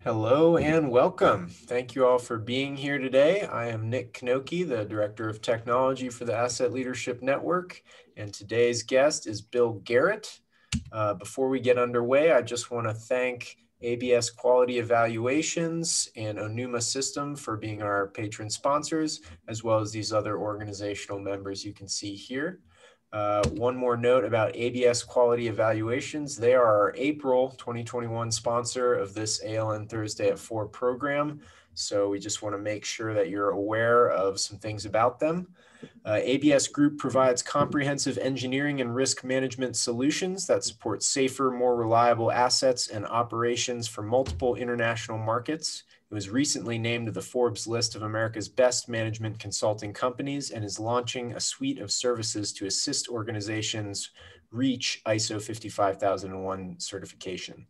Hello and welcome. Thank you all for being here today. I am Nick Knoke, the Director of Technology for the Asset Leadership Network, and today's guest is Bill Garrett. Before we get underway, I just want to thank ABS Quality Evaluations and Onuma System for being our patron sponsors, as well as these other organizational members you can see here. One more note about ABS Quality Evaluations. They are our April 2021 sponsor of this ALN Thursday at 4 program. So we just want to make sure that you're aware of some things about them. ABS Group provides comprehensive engineering and risk management solutions that support safer, more reliable assets and operations for multiple international markets. It was recently named to the Forbes list of America's best management consulting companies and is launching a suite of services to assist organizations reach ISO 55001 certification.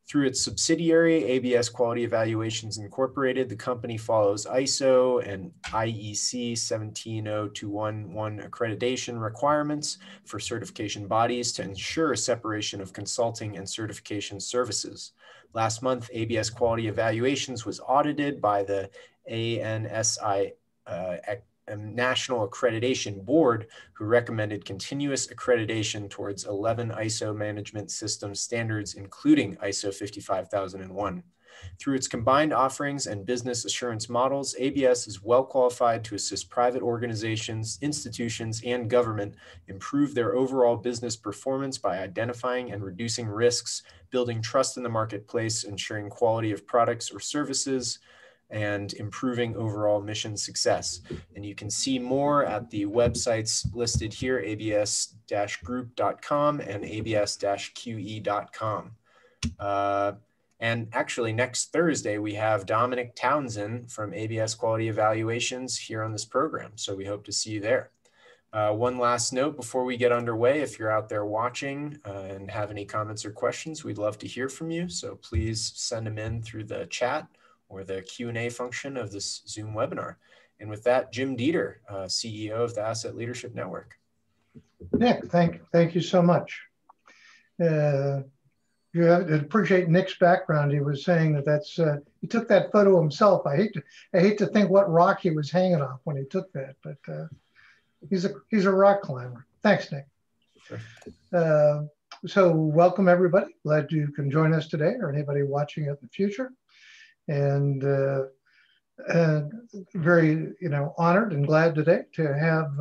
Through its subsidiary, ABS Quality Evaluations Incorporated, the company follows ISO and IEC 17021 accreditation requirements for certification bodies to ensure a separation of consulting and certification services. Last month, ABS Quality Evaluations was audited by the ANSI National Accreditation Board, who recommended continuous accreditation towards 11 ISO management system standards, including ISO 55001. Through its combined offerings and business assurance models, ABS is well qualified to assist private organizations, institutions, and government improve their overall business performance by identifying and reducing risks, building trust in the marketplace, ensuring quality of products or services, and improving overall mission success. And you can see more at the websites listed here, abs-group.com and abs-qe.com. And actually next Thursday, we have Dominic Townsend from ABS Quality Evaluations here on this program. So we hope to see you there. One last note before we get underway, if you're out there watching and have any comments or questions, we'd love to hear from you. So please send them in through the chat or the Q&A function of this Zoom webinar. And with that, Jim Dieter, CEO of the Asset Leadership Network. Nick, thank you so much. You appreciate Nick's background. He was saying that he took that photo himself. I hate to think what rock he was hanging off when he took that, but he's a rock climber. Thanks, Nick. Sure. So welcome everybody. Glad you can join us today, or anybody watching in the future. And very, honored and glad today to have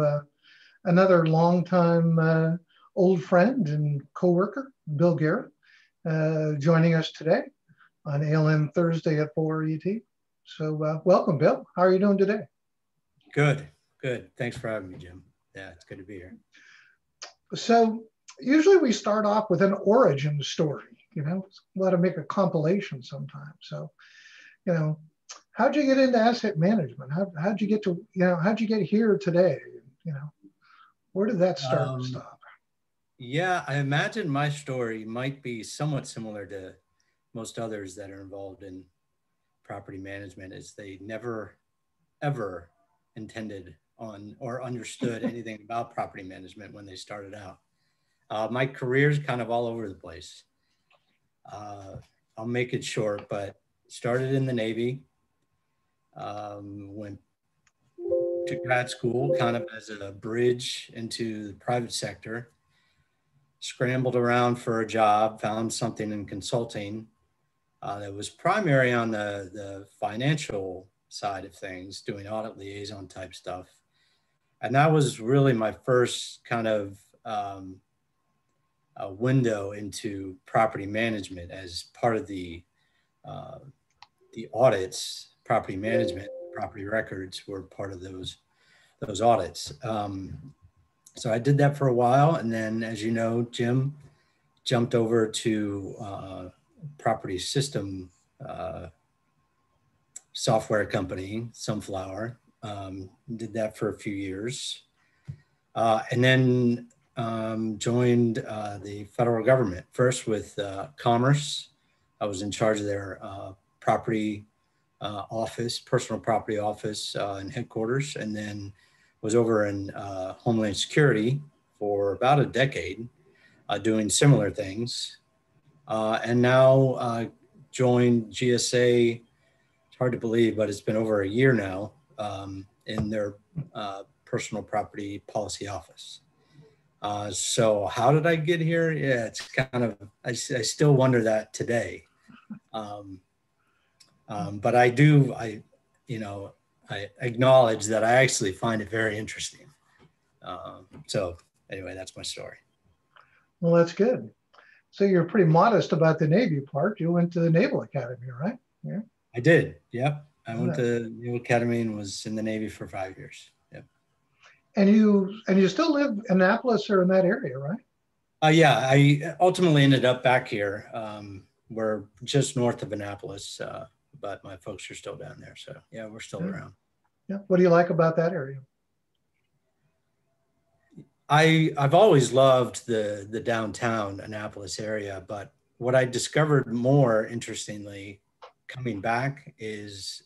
another longtime old friend and coworker, Bill Garrett, joining us today on ALN Thursday at 4 ET. So welcome, Bill. How are you doing today? Good. Thanks for having me, Jim. Yeah, it's good to be here. So usually we start off with an origin story. We'll have to make a compilation sometime. So, how'd you get into asset management? How'd you get to, how'd you get here today? Where did that start and stop? Yeah, I imagine my story might be somewhat similar to most others that are involved in property management, is they never, ever intended on or understood anything about property management when they started out. My career's kind of all over the place. I'll make it short, but started in the Navy, went to grad school kind of as a bridge into the private sector, scrambled around for a job, found something in consulting that was primary on the financial side of things, doing audit liaison type stuff. And that was really my first kind of a window into property management as part of the audits. Property management, property records were part of those audits. So I did that for a while, and then, as you know, Jim, jumped over to property system software company, Sunflower. Did that for a few years, and then joined the federal government, first with Commerce. I was in charge of their property office, personal property office and headquarters, and then was over in Homeland Security for about a decade, doing similar things. And now joined GSA. It's hard to believe, but it's been over a year now, in their personal property policy office. So how did I get here? Yeah, it's kind of, I still wonder that today. But I acknowledge that I actually find it very interesting. So anyway, that's my story. Well, that's good. So you're pretty modest about the Navy part. You went to the Naval Academy, right? Yeah. I did. Yep. I went to Naval Academy and was in the Navy for 5 years. Yep. And you still live in Annapolis or in that area, right? Yeah, I ultimately ended up back here. We're just north of Annapolis, but my folks are still down there. So yeah, we're still around. Yeah. What do you like about that area? I've always loved the downtown Annapolis area, but what I discovered more interestingly coming back is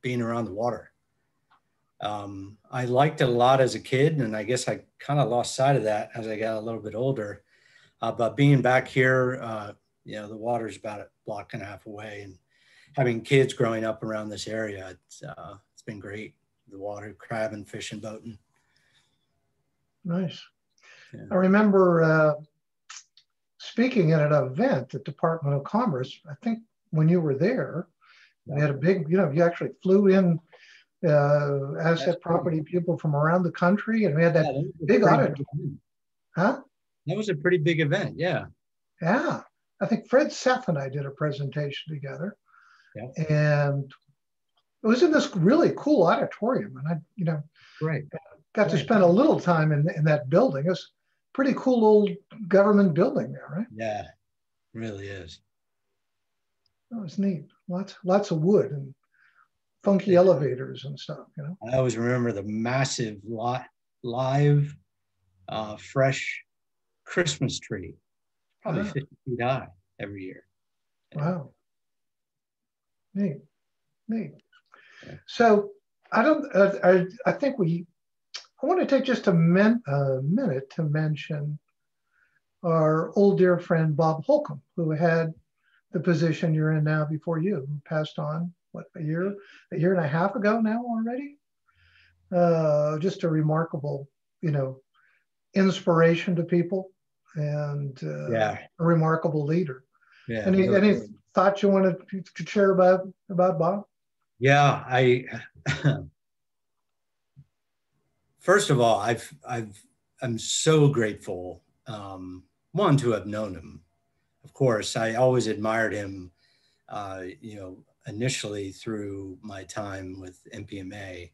being around the water. I liked it a lot as a kid, and I guess I kind of lost sight of that as I got a little bit older. But being back here, the water's about a block and a half away, and having kids growing up around this area, it's been great. The water, crabbing, fishing, boating. Nice. Yeah. I remember speaking at an event at Department of Commerce. I think when you were there, we had a big, you actually flew in asset property people from around the country, and we had that big auditorium. Huh? That was a pretty big event, yeah. Yeah. I think Fred Seth and I did a presentation together. Yeah. And it was in this really cool auditorium. And I, got to spend a little time in that building. It's a pretty cool old government building there, right? Yeah, it really is. That was neat. Lots of wood and funky elevators and stuff, I always remember the massive live fresh Christmas tree, probably 50 feet high every year. Wow. Neat. Yeah. So I want to take just a minute to mention our old dear friend, Bob Holcomb, who had the position you're in now before you, who passed on, a year and a half ago now already? Just a remarkable, inspiration to people, and a remarkable leader. Yeah. Any thoughts you wanted to share about Bob? Yeah, first of all, I'm so grateful, one, to have known him. Of course, I always admired him, initially through my time with NPMA.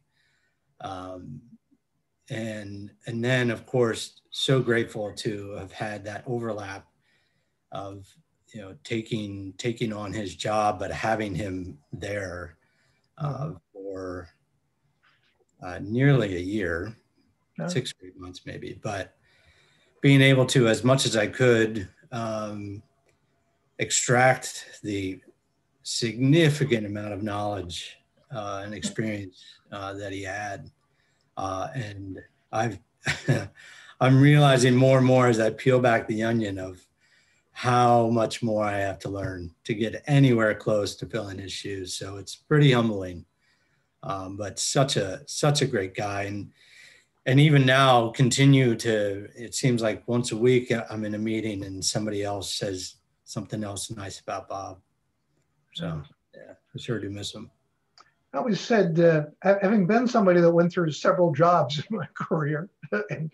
And then, of course, so grateful to have had that overlap of, taking on his job, but having him there for nearly a year, 6 or 8 months maybe, but being able to, as much as I could, extract the significant amount of knowledge and experience that he had. And I'm realizing more and more as I peel back the onion of how much more I have to learn to get anywhere close to filling his shoes. So it's pretty humbling, but such a great guy. And even now continue to, it seems like once a week I'm in a meeting and somebody else says something else nice about Bob. So yeah, I sure do miss him. I always said, having been somebody that went through several jobs in my career, and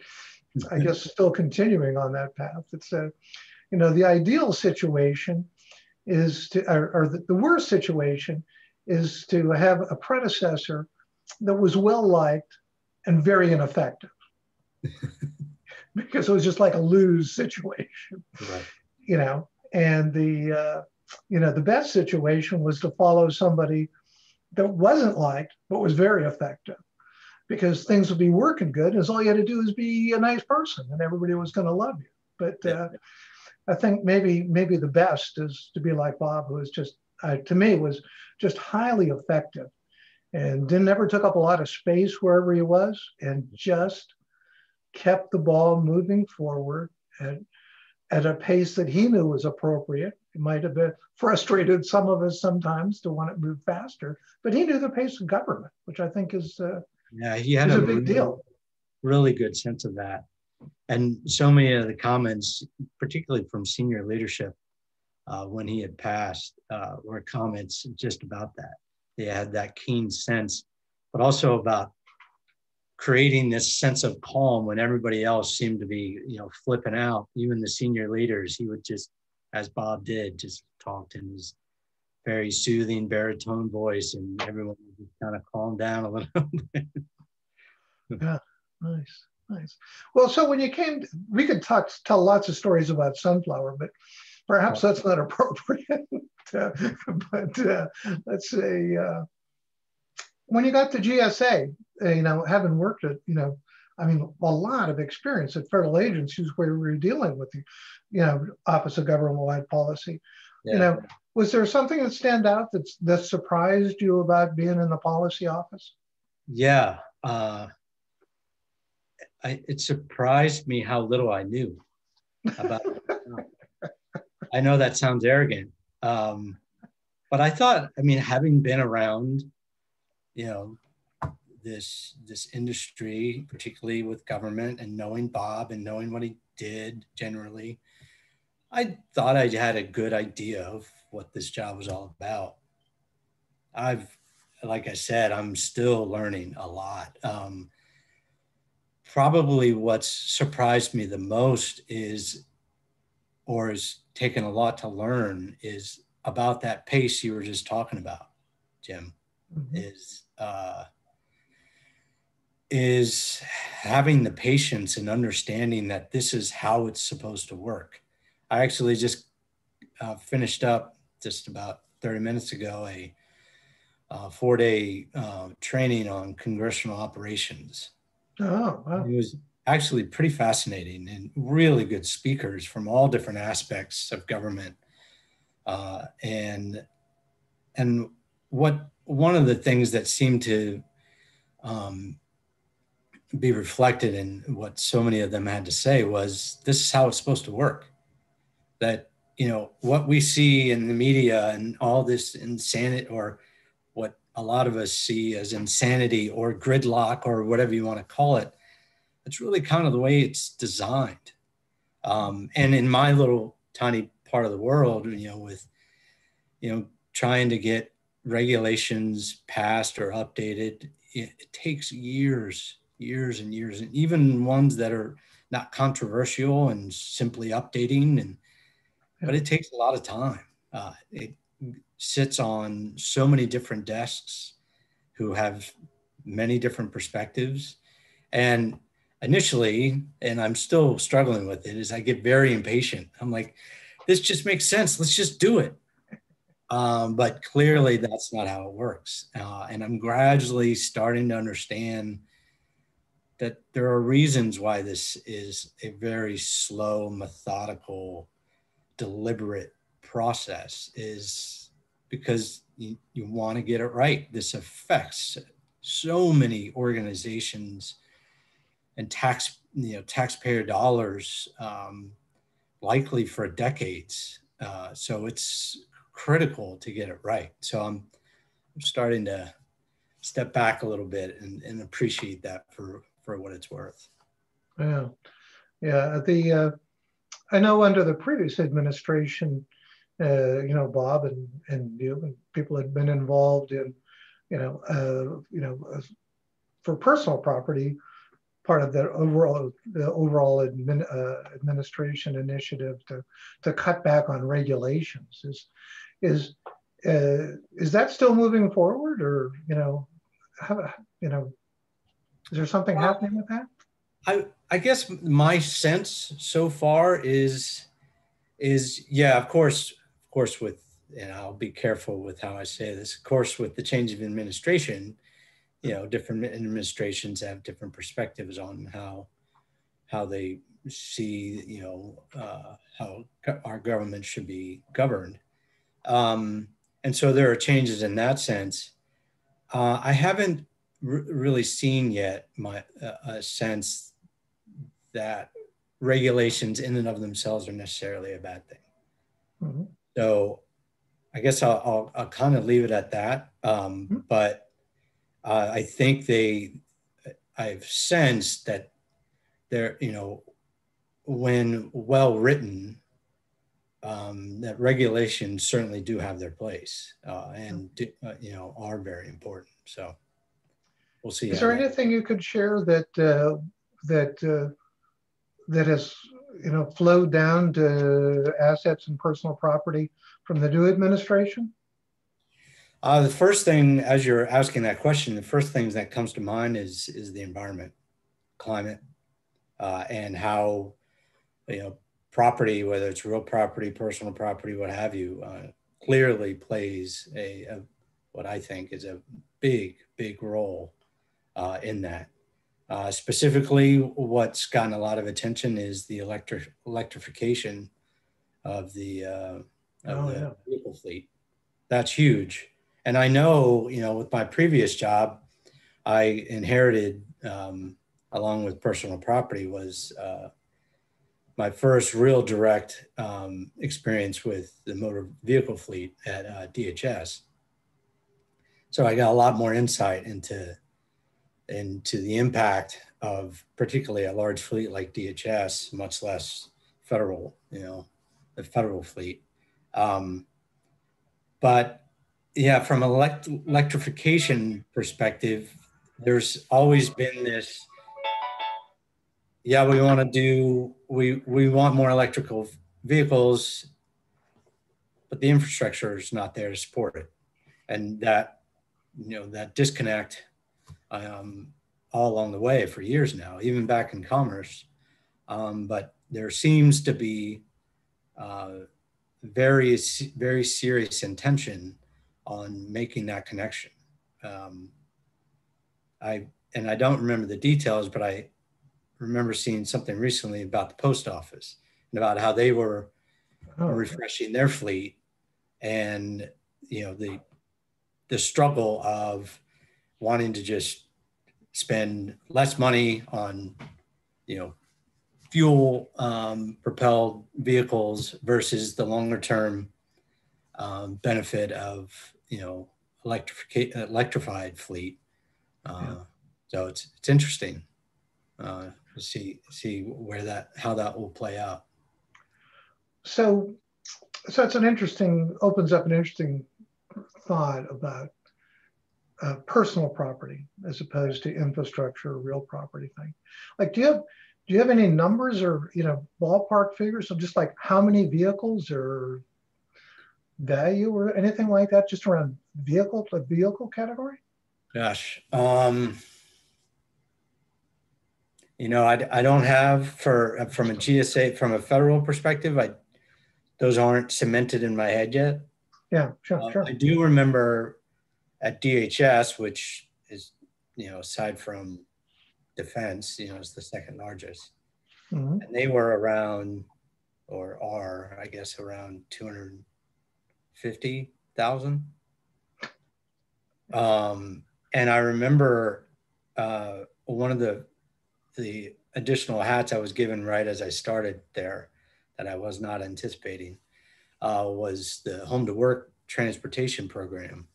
I guess still continuing on that path, it's the ideal situation is the worst situation is to have a predecessor that was well liked and very ineffective, because it was just like a lose situation, right? And the best situation was to follow somebody that wasn't liked, but was very effective, because things would be working good. And all you had to do is be a nice person and everybody was going to love you. But I think maybe the best is to be like Bob, who was just, to me, was just highly effective and never took up a lot of space wherever he was, and just kept the ball moving forward at a pace that he knew was appropriate, It might have been frustrated some of us sometimes to want it moved faster, but he knew the pace of government, which I think is yeah, he had a big deal. Really good sense of that. And so many of the comments, particularly from senior leadership, when he had passed, were comments just about that. They had that keen sense, but also about creating this sense of calm when everybody else seemed to be, flipping out. Even the senior leaders, he would just, as Bob did, just talked in his very soothing baritone voice, and everyone would just kind of calm down a little bit. Yeah, nice, nice. Well, so when you came, we could tell lots of stories about Sunflower, but perhaps that's not appropriate. But let's say when you got to GSA, having worked at, a lot of experience at federal agencies where we were dealing with the, Office of Government-Wide Policy. Yeah. Was there something that stand out that surprised you about being in the policy office? Yeah. It surprised me how little I knew about it. I know that sounds arrogant, but I thought, having been around, this industry, particularly with government, and knowing Bob and knowing what he did generally, I thought I had a good idea of what this job was all about. Like I said, I'm still learning a lot. Probably what's surprised me the most is taken a lot to learn, is about that pace you were just talking about, Jim. Mm-hmm. Is having the patience and understanding that this is how it's supposed to work. I actually just finished up just about 30 minutes ago a 4-day training on congressional operations. Oh, wow. It was actually pretty fascinating, and really good speakers from all different aspects of government. And one of the things that seemed to be reflected in what so many of them had to say was, this is how it's supposed to work. That, what we see in the media and all this insanity, or what a lot of us see as insanity or gridlock or whatever you want to call it, it's really kind of the way it's designed. And in my little tiny part of the world, with, trying to get regulations passed or updated, it takes years and years, and even ones that are not controversial and simply updating, but it takes a lot of time. It sits on so many different desks who have many different perspectives. And initially, and I'm still struggling with it, is I get very impatient. I'm like, this just makes sense. Let's just do it. But clearly that's not how it works. And I'm gradually starting to understand that there are reasons why this is a very slow, methodical, deliberate process, is because you want to get it right. This affects so many organizations and taxpayer dollars, likely for decades. So it's critical to get it right. So I'm starting to step back a little bit and appreciate that for what it's worth. Yeah. I know under the previous administration, Bob and you and people had been involved in, for personal property, part of the overall administration initiative to cut back on regulations. Is that still moving forward, or is there something happening with that? I guess my sense so far is yeah, of course with, and I'll be careful with how I say this, of course, with the change of administration, different administrations have different perspectives on how they see, how our government should be governed. And so there are changes in that sense. I haven't really seen yet a sense that regulations in and of themselves are necessarily a bad thing. Mm-hmm. So I guess I'll kind of leave it at that. But I think I've sensed that they're, when well written, that regulations certainly do have their place and are very important. So we'll see. Is there anything you could share that that has flowed down to assets and personal property from the new administration? The first thing, as you're asking that question, the first thing that comes to mind is the environment, climate, and how property, whether it's real property, personal property, what have you, clearly plays what I think is a big role in that. Specifically, what's gotten a lot of attention is the electrification of the vehicle fleet. That's huge. And I know, with my previous job, I inherited, along with personal property, was my first real direct experience with the motor vehicle fleet at DHS. So I got a lot more insight into the impact of particularly a large fleet like DHS, much less federal, the federal fleet. But yeah, from an electrification perspective, there's always been this, we want more electrical vehicles, but the infrastructure is not there to support it. And that disconnect all along the way for years now, even back in commerce. But there seems to be very serious intention on making that connection. I don't remember the details, but I remember seeing something recently about the post office and about how they were refreshing their fleet, and the struggle of wanting to just spend less money on fuel propelled vehicles versus the longer term benefit of electrified fleet. So it's interesting to see how that will play out. So it's opens up an interesting thought about personal property as opposed to infrastructure or real property thing. Like, do you have any numbers or ballpark figures of just like how many vehicles or value or anything like that, just around vehicle category? Gosh, I don't have from a GSA, from a federal perspective, those aren't cemented in my head yet. Yeah, sure. I do remember at DHS, which is, aside from defense, is the second largest. Mm-hmm. And they were around, or are, I guess, around 250,000. And I remember one of the additional hats I was given right as I started there that I was not anticipating was the home to work transportation program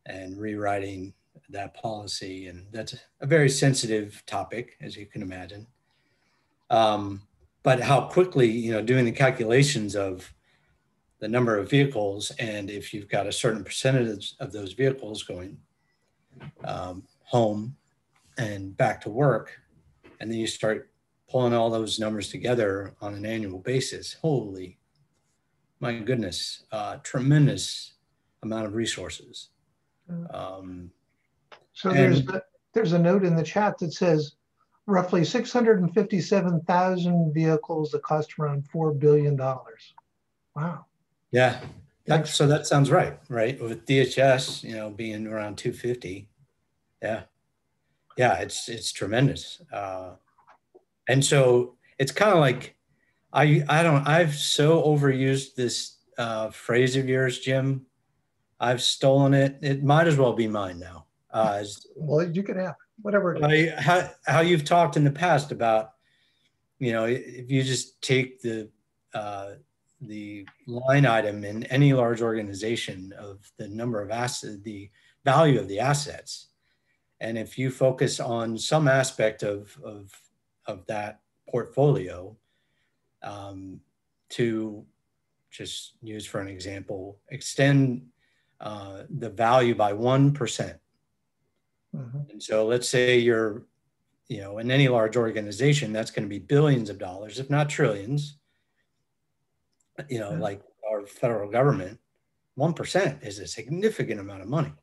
and rewriting that policy. And that's a very sensitive topic, as you can imagine. But how quickly, doing the calculations of the number of vehicles, and if you've got a certain percentage of those vehicles going home and back to work, and then you start pulling all those numbers together on an annual basis, holy, my goodness, tremendous amount of resources. So there's a note in the chat that says roughly 657,000 vehicles that cost around $4 billion. Wow. Yeah. So that sounds right? With DHS, being around 250. Yeah. Yeah, it's tremendous. And so it's kind of like, I've so overused this phrase of yours, Jim. I've stolen it. It might as well be mine now. Well, you can have whatever it is. How you've talked in the past about, if you just take the the line item in any large organization of the number of assets, the value of the assets. And if you focus on some aspect of that portfolio, to just use for an example, extend the value by 1%. And so let's say you're, in any large organization, that's going to be billions of dollars, if not trillions. Like our federal government, 1% is a significant amount of money.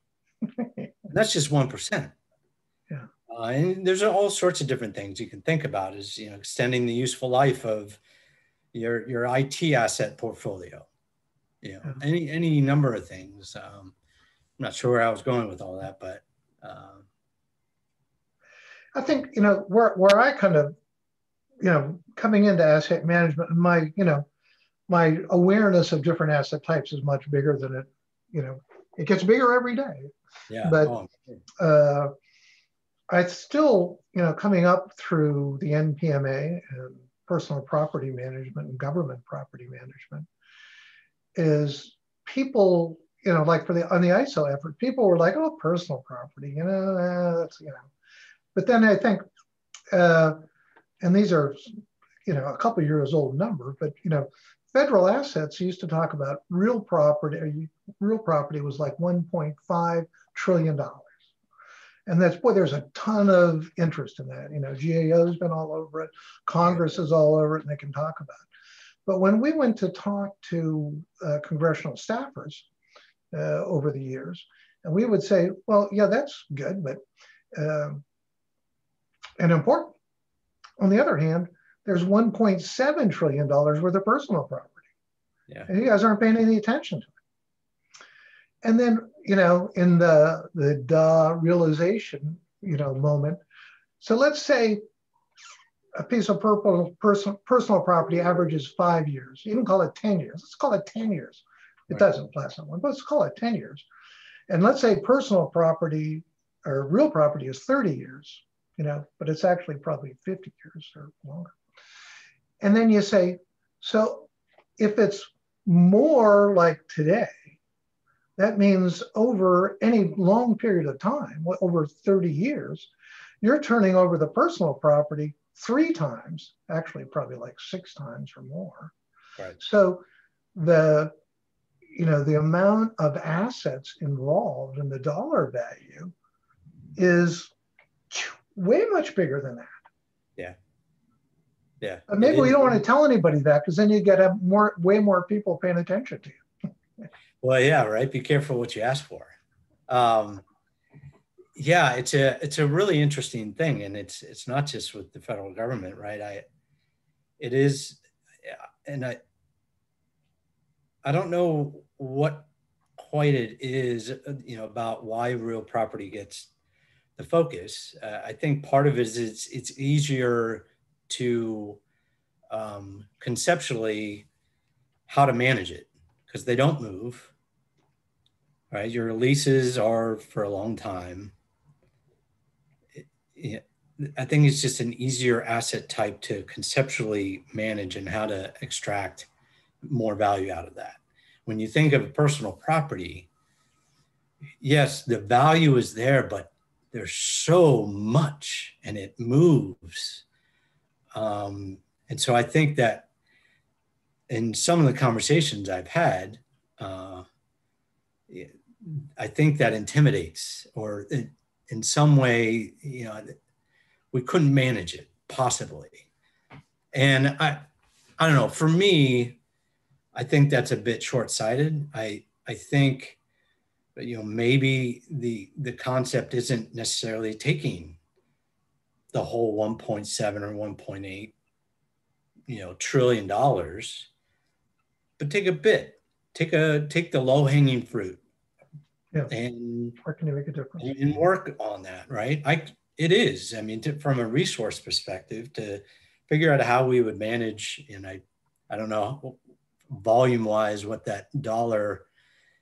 And that's just 1%. Yeah. And there's all sorts of different things you can think about, is extending the useful life of your IT asset portfolio. Any number of things. I'm not sure where I was going with all that, but I think where I kind of coming into asset management, and my awareness of different asset types is much bigger than it gets bigger every day. Yeah. But I still, coming up through the NPMA and personal property management and government property management, is people, like on the ISO effort, people were like, oh, personal property, that's, But then I think, and these are, a couple of years old number, but, federal assets used to talk about real property. Real property was like $1.5 trillion. And there's a ton of interest in that. GAO's been all over it. Congress is all over it, and they can talk about it. But when we went to talk to congressional staffers over the years, and we would say, well, yeah, that's good, but and important. On the other hand, there's $1.7 trillion worth of personal property. Yeah. And you guys aren't paying any attention to it. And then, in the realization, moment. So let's say a piece of personal property averages 5 years. You can call it 10 years. Let's call it 10 years. It doesn't last that long, but let's call it 10 years. And let's say personal property or real property is 30 years, but it's actually probably 50 years or longer. And then you say, so if it's more like today, that means over any long period of time, over 30 years, you're turning over the personal property 3 times, actually probably like 6 times or more. Right. So the amount of assets involved in the dollar value is way much bigger than that. Yeah. Yeah. Maybe we don't want to tell anybody that, because then you get way more people paying attention to you. Well, yeah, right. Be careful what you ask for. Yeah, it's a really interesting thing, and it's not just with the federal government, right? It is, and I don't know what quite it is, about why real property gets the focus. I think part of it is it's easier to conceptually how to manage it, because they don't move, right? Your leases are for a long time. I think it's just an easier asset type to conceptually manage and how to extract more value out of that. When you think of personal property, yes, the value is there, but there's so much and it moves. And so I think that in some of the conversations I've had, I think that intimidates, or in some way, we couldn't manage it possibly. And I don't know, for me, I think that's a bit short-sighted. I think, maybe the concept isn't necessarily taking the whole 1.7 or 1.8, trillion dollars, but take a bit, take the low-hanging fruit. Yeah. And where can you make a difference? And work on that, right? It is. I mean, from a resource perspective, to figure out how we would manage, and I don't know volume-wise what that dollar,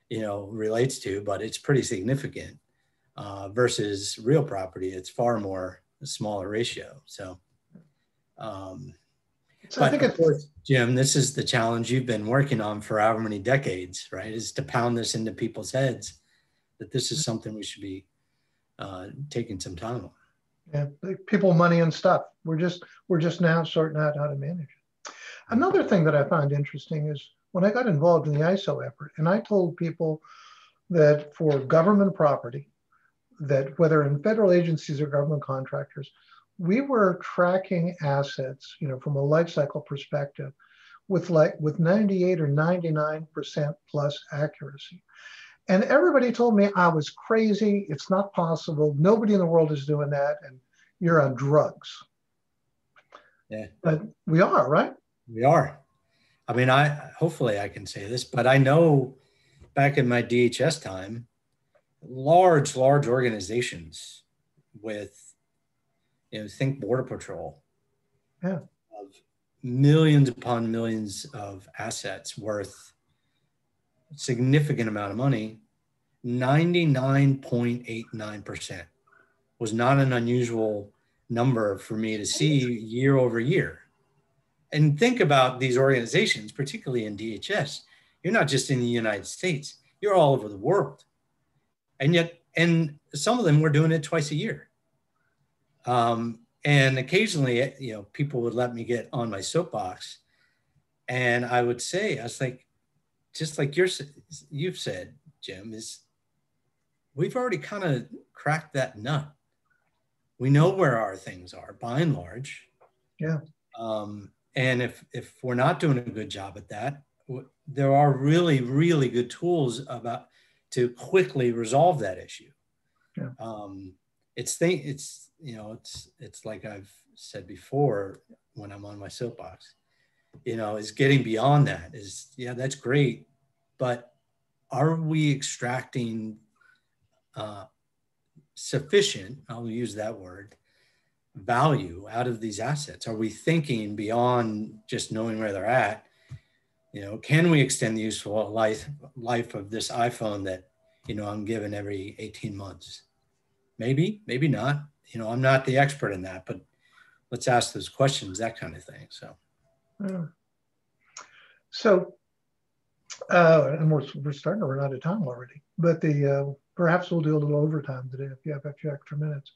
relates to, but it's pretty significant versus real property. It's far more a smaller ratio. So, So I But think of it's, course, Jim, this is the challenge you've been working on for however many decades, right? Is to pound this into people's heads that this is something we should be taking some time on. yeah, people, money, and stuff. We're just now sorting out how to manage it. Another thing that I found interesting is when I got involved in the ISO effort, and I told people that for government property, that whether in federal agencies or government contractors, we were tracking assets, from a life cycle perspective with 98 or 99% plus accuracy. And everybody told me I was crazy. It's not possible. Nobody in the world is doing that. And you're on drugs. Yeah. But we are, right? We are. I mean, hopefully I can say this, but I know back in my DHS time, large organizations with, think Border Patrol, Yeah. of millions upon millions of assets worth a significant amount of money, 99.89% was not an unusual number for me to see year over year. And think about these organizations, particularly in DHS. You're not just in the United States, you're all over the world. And some of them were doing it twice a year. And occasionally, people would let me get on my soapbox. And I would say, I was like, just like you've said, Jim, is we've already kind of cracked that nut. We know where our things are, by and large. Yeah. And if we're not doing a good job at that, there are really, really good tools to quickly resolve that issue. Yeah. It's like I've said before when I'm on my soapbox, is getting beyond that that's great, but are we extracting sufficient, I'll use that word, value out of these assets? Are we thinking beyond just knowing where they're at? Can we extend the useful life of this iPhone that, I'm given every 18 months? Maybe not. I'm not the expert in that, but let's ask those questions, that kind of thing. So, and we're starting to run out of time already, but perhaps we'll do a little overtime today if you have a few extra minutes.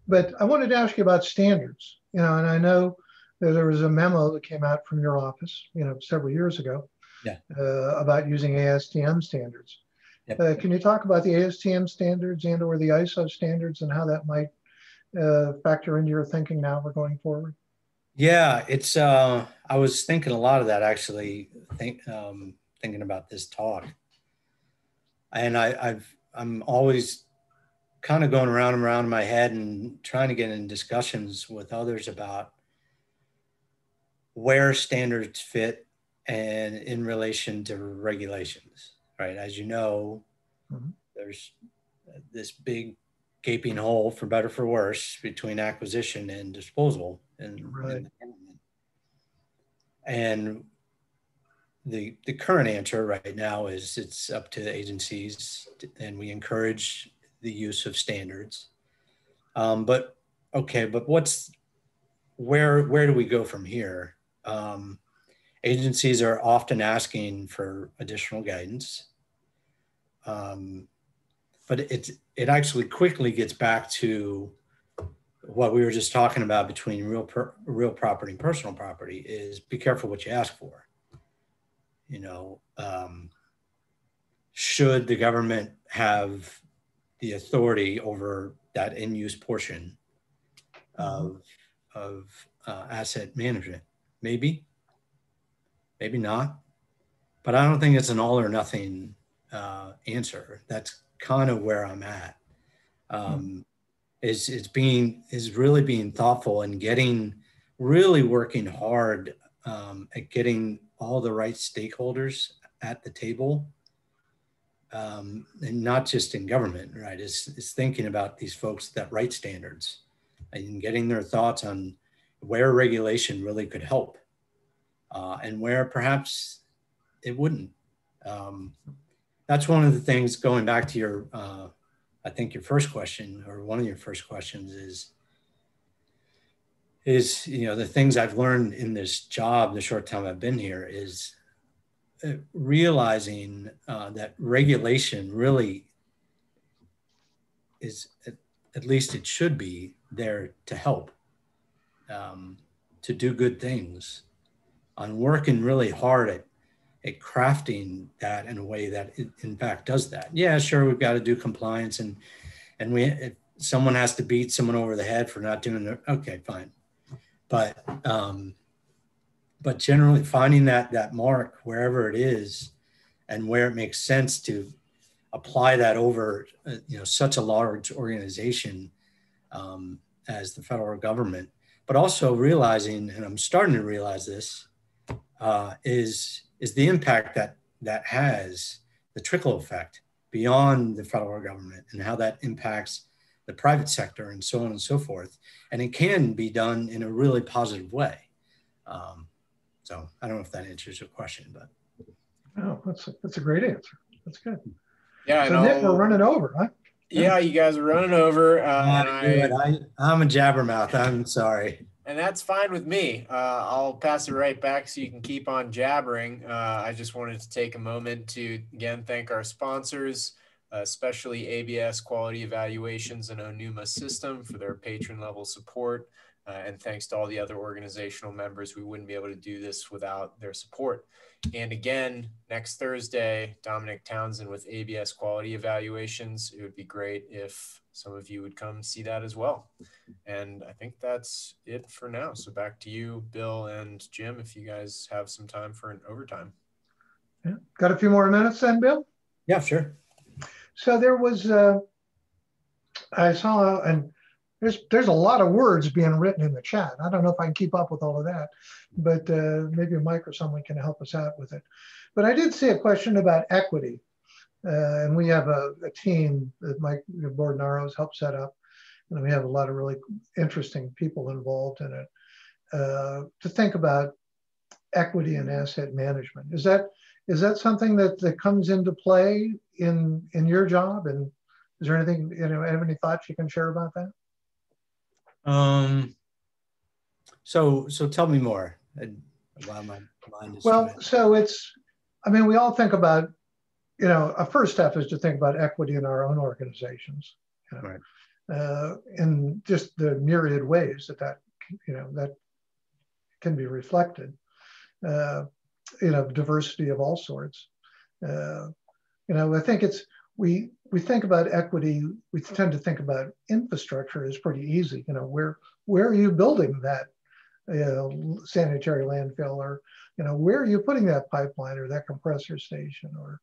But I wanted to ask you about standards, and I know that there was a memo that came out from your office, several years ago, about using ASTM standards. Yep. Can you talk about the ASTM standards or the ISO standards and how that might factor into your thinking now we're going forward? Yeah, it's. I was thinking a lot of that actually, thinking about this talk, and I'm always kind of going around and around in my head and trying to get in discussions with others about where standards fit and in relation to regulations, right? As you know, there's this big gaping hole, for better or for worse, between acquisition and disposal in the government. And the current answer right now is it's up to the agencies, and we encourage the use of standards. But where do we go from here? Agencies are often asking for additional guidance. But it actually quickly gets back to what we were just talking about between real property and personal property is be careful what you ask for. Should the government have the authority over that in-use portion of asset management? Maybe not. But I don't think it's an all or nothing answer. That's kind of where I'm at. Is really being thoughtful and really working hard at getting all the right stakeholders at the table, and not just in government, right? Is thinking about these folks that write standards and getting their thoughts on where regulation really could help and where perhaps it wouldn't. That's one of the things, going back to your, I think your first question, or one of your first questions, is is, the things I've learned in this job, the short time I've been here, is realizing that regulation really is, at least it should be, there to help, to do good things, on working really hard at crafting that in a way that it in fact does that. Yeah, sure, we've got to do compliance, and if someone has to beat someone over the head for not doing it, okay, fine. But generally finding that mark wherever it is, and where it makes sense to apply that over such a large organization as the federal government, but also realizing, and I'm starting to realize this, is the impact that has, the trickle effect beyond the federal government, and how that impacts the private sector, and so on and so forth. And it can be done in a really positive way. So I don't know if that answers your question, but. Oh, that's a great answer. That's good. Yeah. So Nick, we're running over, huh? Yeah, you guys are running over. I'm a jabbermouth. I'm sorry. And that's fine with me. I'll pass it right back so you can keep on jabbering. I just wanted to take a moment to, again, thank our sponsors, especially ABS Quality Evaluations and Onuma System for their patron level support. And thanks to all the other organizational members. We wouldn't be able to do this without their support. And again, next Thursday, Dominic Townsend with ABS Quality Evaluations. It would be great if some of you would come see that as well. And I think that's it for now. So back to you, Bill and Jim, if you guys have some time for an overtime. Yeah. Got a few more minutes then, Bill? Yeah, sure. So there was, I saw, and there's a lot of words being written in the chat. I don't know if I can keep up with all of that, but maybe Mike or someone can help us out with it. But I did see a question about equity. And we have a team that Mike Bordenaro helped set up. And we have a lot of really interesting people involved in it to think about equity and asset management. Is that something that comes into play in your job? And is there anything, have any thoughts you can share about that? So tell me more. While my mind is so we all think about, a first step is to think about equity in our own organizations, right. In just the myriad ways that can be reflected, diversity of all sorts. I think we think about equity, we tend to think about infrastructure as pretty easy. Where are you building that sanitary landfill, or where are you putting that pipeline or that compressor station, or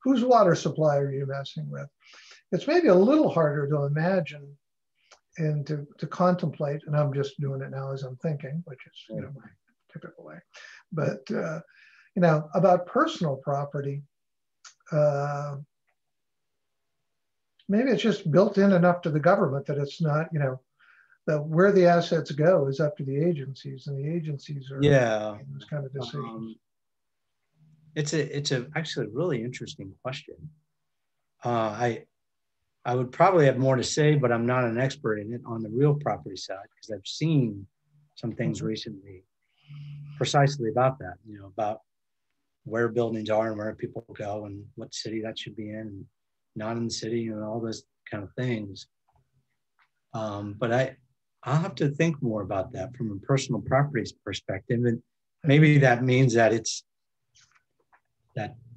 whose water supply are you messing with? It's maybe a little harder to imagine and to contemplate, and I'm just doing it now as I'm thinking, which is my typical way. But about personal property, maybe it's just built in enough to the government that it's not, that where the assets go is up to the agencies, and the agencies are making those kind of decisions. It's actually a really interesting question. I would probably have more to say, but I'm not an expert in it on the real property side, because I've seen some things recently precisely about that, about where buildings are and where people go and what city that should be in and not in the city, and all those kind of things. But I'll have to think more about that from a personal properties perspective. And maybe that means that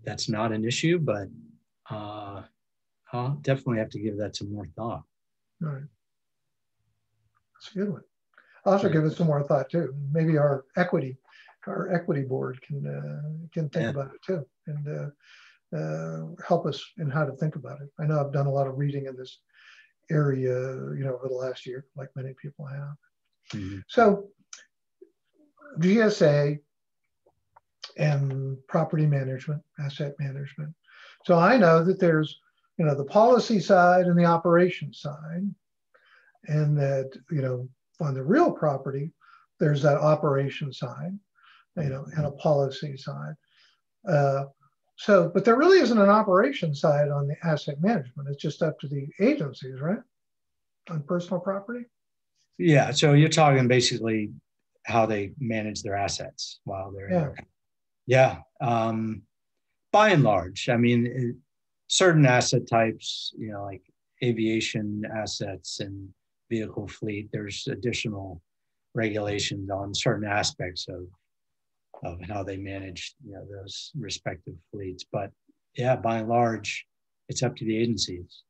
that's not an issue, but I'll definitely have to give that some more thought. All right. That's a good one. I'll also give it some more thought too. Maybe our equity board can think about it too, and help us in how to think about it. I know I've done a lot of reading in this area, over the last year, like many people have. Mm-hmm. So GSA and property management, asset management. So I know that there's, the policy side and the operations side, and that, on the real property, there's that operation side, and a policy side. But there really isn't an operation side on the asset management. It's just up to the agencies, right? On personal property? Yeah, so you're talking basically how they manage their assets while they're in Yeah. their, yeah. By and large, I mean, certain asset types, like aviation assets and vehicle fleet, there's additional regulations on certain aspects of how they manage, those respective fleets. But yeah, by and large, it's up to the agencies.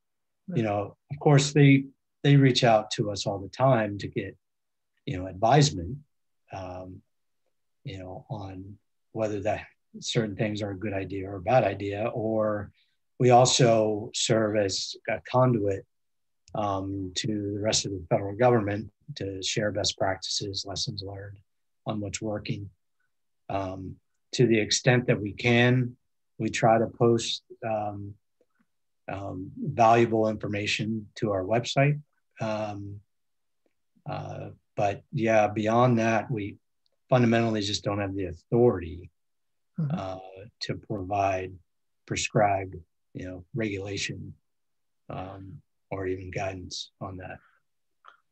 Of course, they reach out to us all the time to get, advisement, on whether that certain things are a good idea or a bad idea. Or we also serve as a conduit to the rest of the federal government to share best practices, lessons learned on what's working. To the extent that we can, we try to post valuable information to our website. But yeah, beyond that, we fundamentally just don't have the authority to provide prescribed, regulation or even guidance on that.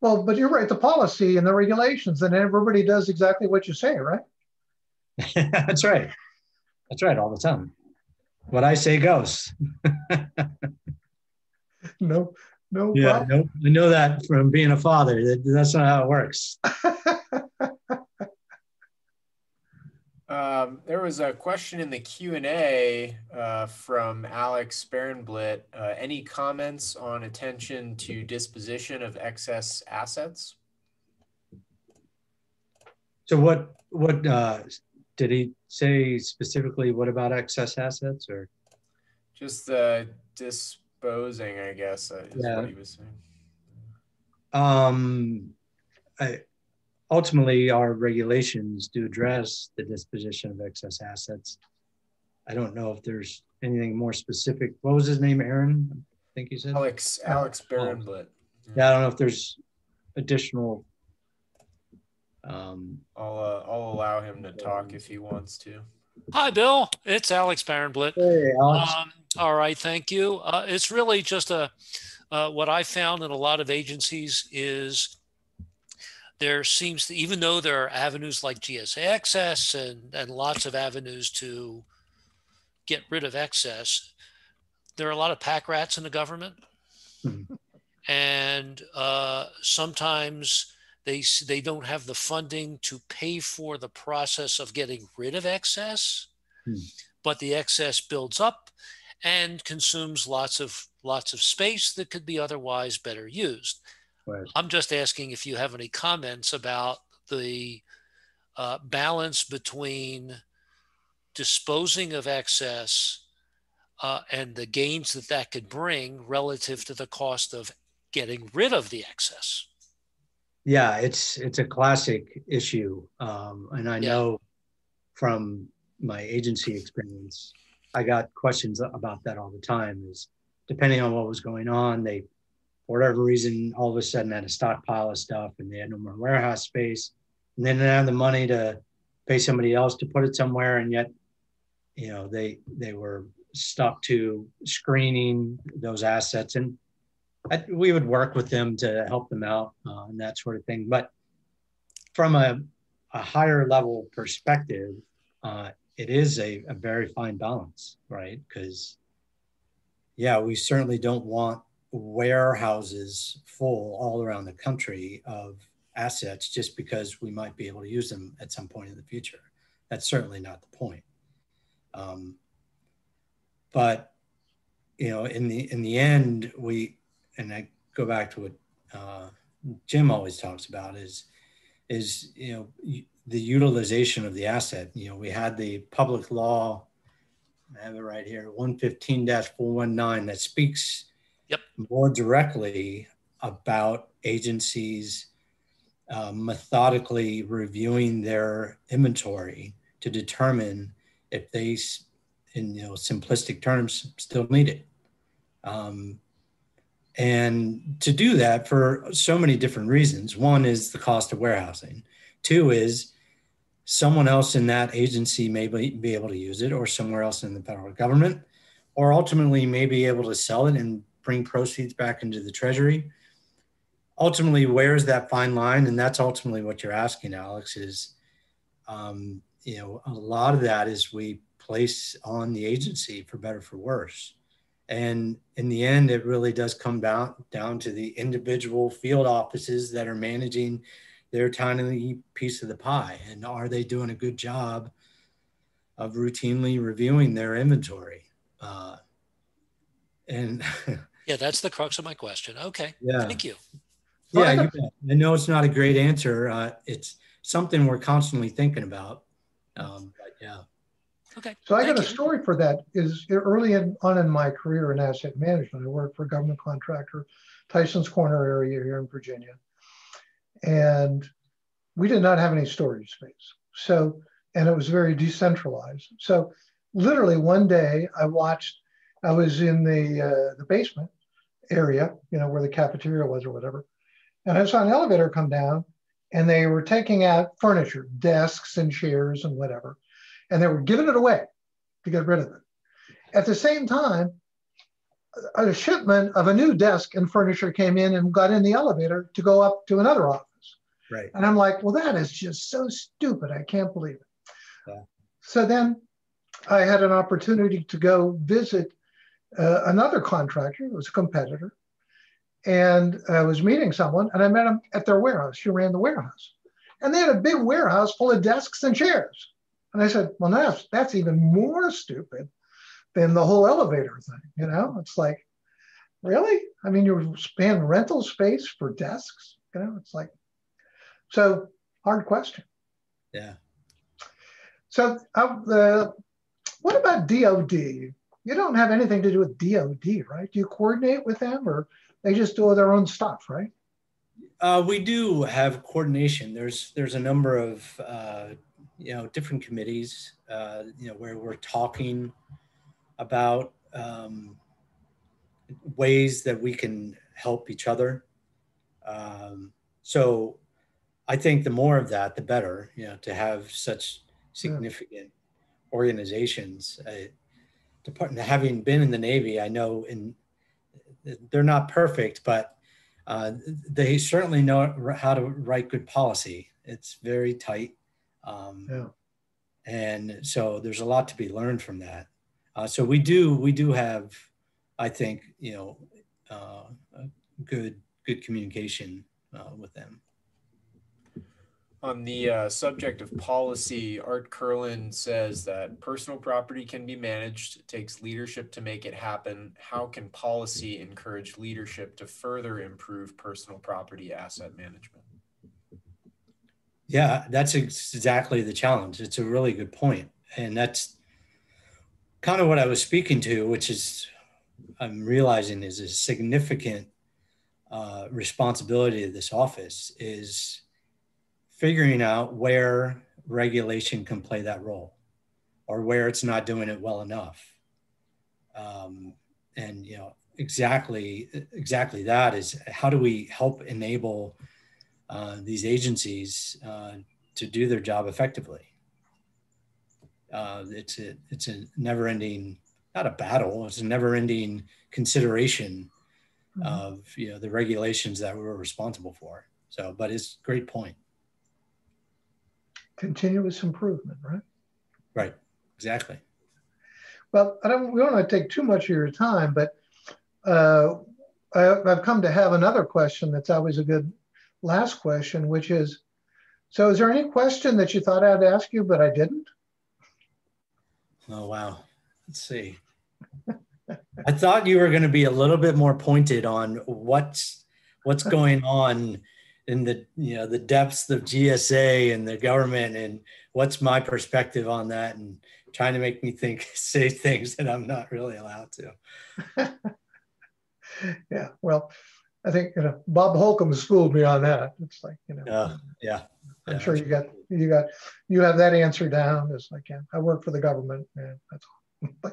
Well, but you're right, the policy and the regulations, and everybody does exactly what you say, right? That's right. That's right, all the time. What I say goes. No Yeah, problem. no, I know that from being a father. That's not how it works. There was a question in the Q&A from Alex Sparenblit. Any comments on attention to disposition of excess assets? So what did he say specifically? What about excess assets, or just the disposing, I guess, is what he was saying. Ultimately, our regulations do address the disposition of excess assets. I don't know if there's anything more specific. What was his name? Aaron, I think you said? Alex Sparenblit. Yeah, I don't know if there's additional. I'll allow him to talk if he wants to. Hi, Bill. It's Alex Sparenblit. Hey, Alex. All right, thank you. It's really just what I found in a lot of agencies is there seems to, even though there are avenues like GSA excess and lots of avenues to get rid of excess, there are a lot of pack rats in the government. And sometimes they don't have the funding to pay for the process of getting rid of excess, but the excess builds up and consumes lots of space that could be otherwise better used. Right. I'm just asking if you have any comments about the balance between disposing of excess and the gains that could bring relative to the cost of getting rid of the excess. Yeah, it's a classic issue. And I know from my agency experience, I got questions about that all the time. Is depending on what was going on, they, for whatever reason, all of a sudden had a stockpile of stuff and they had no more warehouse space. And they didn't have the money to pay somebody else to put it somewhere. And yet, they were stuck to screening those assets. And we would work with them to help them out and that sort of thing. But from a higher level perspective, it is a very fine balance, right? Because, we certainly don't want warehouses full all around the country of assets just because we might be able to use them at some point in the future. That's certainly not the point. But, in the end, and I go back to what Jim always talks about is the utilization of the asset. We had the public law, I have it right here, 115-419, that speaks more directly about agencies methodically reviewing their inventory to determine if they, in simplistic terms, still need it. And to do that for so many different reasons. One is the cost of warehousing. Two is someone else in that agency may be able to use it, or somewhere else in the federal government, or ultimately may be able to sell it and bring proceeds back into the Treasury. ultimately, where's that fine line? And that's ultimately what you're asking, Alex, is, a lot of that is we place on the agency, for better, for worse. And in the end, it really does come down to the individual field offices that are managing their tiny piece of the pie. And are they doing a good job of routinely reviewing their inventory? And Yeah, that's the crux of my question. Okay, yeah, thank you. yeah, you bet. I know it's not a great answer. It's something we're constantly thinking about. But yeah. Okay. So I got a story for that. Is early on in my career in asset management, I worked for a government contractor, Tyson's Corner area here in Virginia. And we did not have any storage space. So, and it was very decentralized. So literally one day I was in the basement area, where the cafeteria was or whatever. And I saw an elevator come down and they were taking out furniture, desks and chairs and whatever. And they were giving it away to get rid of it. At the same time, a shipment of a new desk and furniture came in and got in the elevator to go up to another office. Right. And I'm like, well, that is just so stupid. I can't believe it. Yeah. So then I had an opportunity to go visit another contractor. It was a competitor. And I was meeting someone and I met him at their warehouse. She ran the warehouse. And they had a big warehouse full of desks and chairs. And I said, well, that's even more stupid than the whole elevator thing. It's like, really? I mean, you're paying rental space for desks? It's like, so hard question. Yeah. So what about DOD? You don't have anything to do with DOD, right? Do you coordinate with them or they just do their own stuff, right? We do have coordination. There's a number of different committees where we're talking about ways that we can help each other. So I think the more of that, the better. To have such significant organizations. Having been in the Navy, I know they're not perfect, but they certainly know how to write good policy. It's very tight. And so there's a lot to be learned from that. So we do have, I think, good communication with them. On the subject of policy, Art Curlin says that personal property can be managed. It takes leadership to make it happen. How can policy encourage leadership to further improve personal property asset management? Yeah, that's exactly the challenge. It's a really good point. And that's kind of what I was speaking to, which is I'm realizing is a significant responsibility of this office is figuring out where regulation can play that role or where it's not doing it well enough. And, exactly that is how do we help enable these agencies to do their job effectively? It's a never-ending, not a battle, it's a never-ending consideration of the regulations that we're responsible for. So, but it's a great point. Continuous improvement, right? Right, exactly. Well, we don't want to take too much of your time, but I've come to have another question that's always a good last question, which is, so is there any question that you thought I'd ask you, but I didn't? Oh, wow. Let's see. I thought you were going to be a little bit more pointed on what's going on in the depths of GSA and the government and what's my perspective on that and trying to make me say things that I'm not really allowed to. Yeah, well, I think Bob Holcomb schooled me on that. It's like yeah. I'm sure you have that answer down. It's like I work for the government, man. That's all.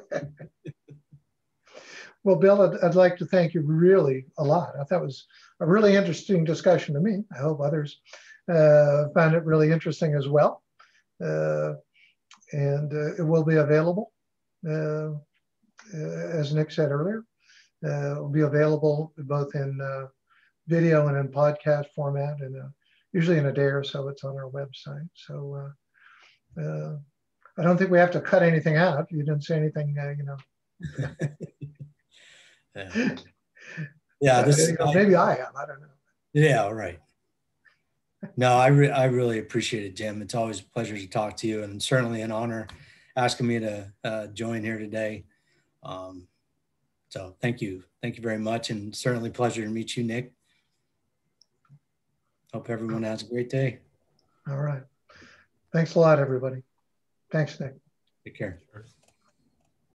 Well, Bill, I'd like to thank you really a lot. I thought it was a really interesting discussion to me. I hope others found it really interesting as well. And it will be available, as Nick said earlier. It will be available both in video and in podcast format, and usually in a day or so it's on our website. So I don't think we have to cut anything out. You didn't say anything, maybe I have. I don't know. Yeah, right. No, I really appreciate it, Jim. It's always a pleasure to talk to you, and certainly an honor asking me to join here today. So thank you very much, and certainly a pleasure to meet you, Nick. Hope everyone has a great day. All right. Thanks a lot, everybody. Thanks, Nick. Take care.